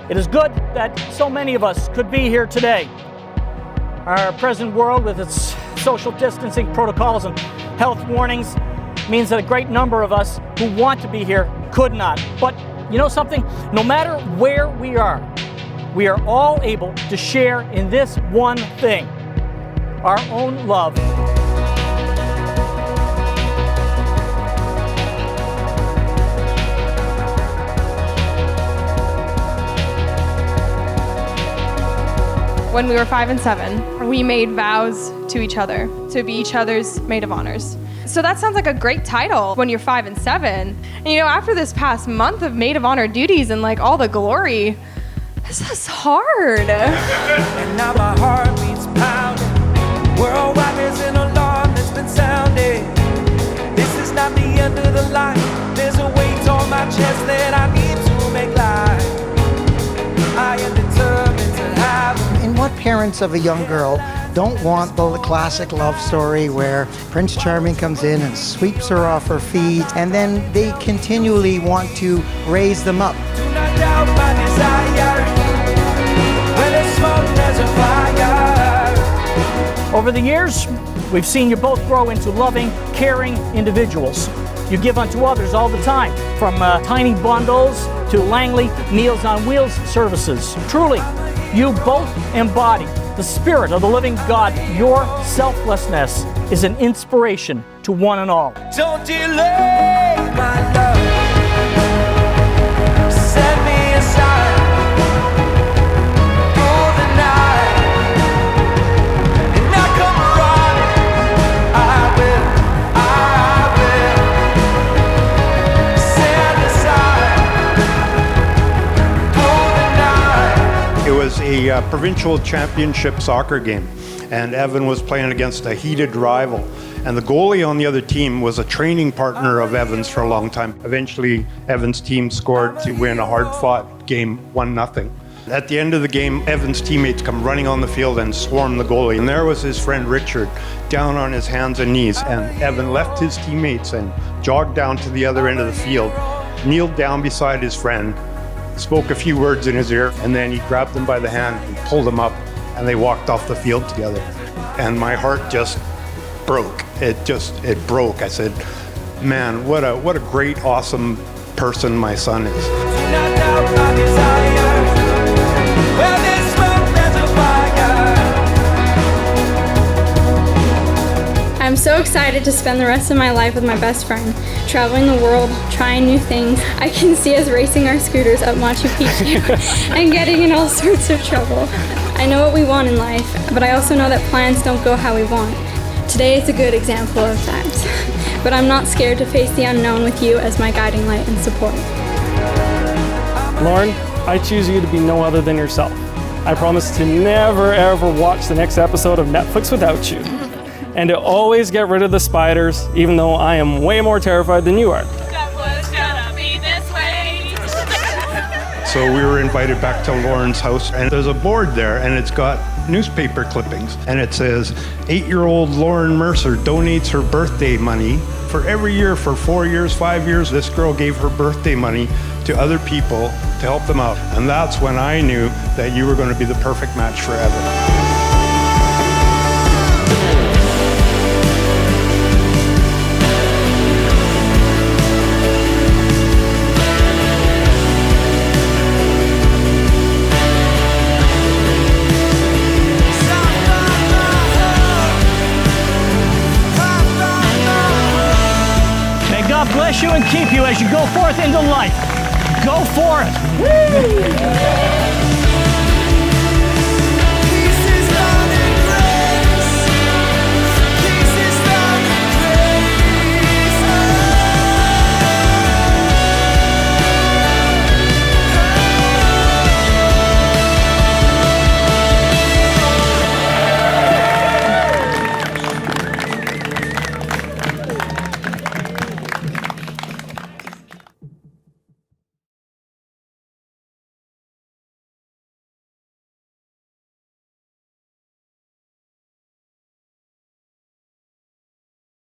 It is good that so many of us could be here today. Our present world, with its social distancing protocols and health warnings, means that a great number of us who want to be here could not. But you know something? No matter where we are all able to share in this one thing, our own love. When we were 5 and 7, we made vows to each other to be each other's maid of honors. So that sounds like a great title when you're 5 and 7. And you know, after this past month of maid of honor duties and like all the glory, this is hard. And now my heart beats pounding. Worldwide there's an alarm that's been sounding. This is not the end of the line. There's a weight on my chest that I need to make life. I am determined to have. And what parents of a young girl don't want the classic love story where Prince Charming comes in and sweeps her off her feet, and then they continually want to raise them up. Do not doubt my desire. When it's smoke, there's a fire. Over the years, we've seen you both grow into loving, caring individuals. You give unto others all the time, from tiny bundles to Langley Meals on Wheels services. Truly, you both embody the spirit of the living God. Your selflessness is an inspiration to one and all. Don't delay my love. Set me aside. For the night. And I come running. I will. Set aside. For the night. It was a provincial championship soccer game, and Evan was playing against a heated rival. And the goalie on the other team was a training partner of Evan's for a long time. Eventually, Evan's team scored to win a hard-fought game, 1-0. At the end of the game, Evan's teammates come running on the field and swarm the goalie. And there was his friend Richard, down on his hands and knees. And Evan left his teammates and jogged down to the other end of the field, kneeled down beside his friend, spoke a few words in his ear, and then he grabbed him by the hand and pulled him up, and they walked off the field together. And my heart just broke. It broke. I said, man, what a great, awesome person my son is. Do not doubt my desire. Where there's smoke, there's a fire. I'm so excited to spend the rest of my life with my best friend, traveling the world, trying new things. I can see us racing our scooters up Machu Picchu and getting in all sorts of trouble. I know what we want in life, but I also know that plans don't go how we want. Today is a good example of that, but I'm not scared to face the unknown with you as my guiding light and support. Lauren, I choose you to be no other than yourself. I promise to never ever watch the next episode of Netflix without you. And to always get rid of the spiders, even though I am way more terrified than you are. That was gonna be this way. So we were invited back to Lauren's house, and there's a board there, and it's got newspaper clippings, and it says 8-year-old Lauren Mercer donates her birthday money. For every year, for 4 years, 5 years, this girl gave her birthday money to other people to help them out. And that's when I knew that you were going to be the perfect match for Evan. God bless you and keep you as you go forth into life. Go for it. Woo!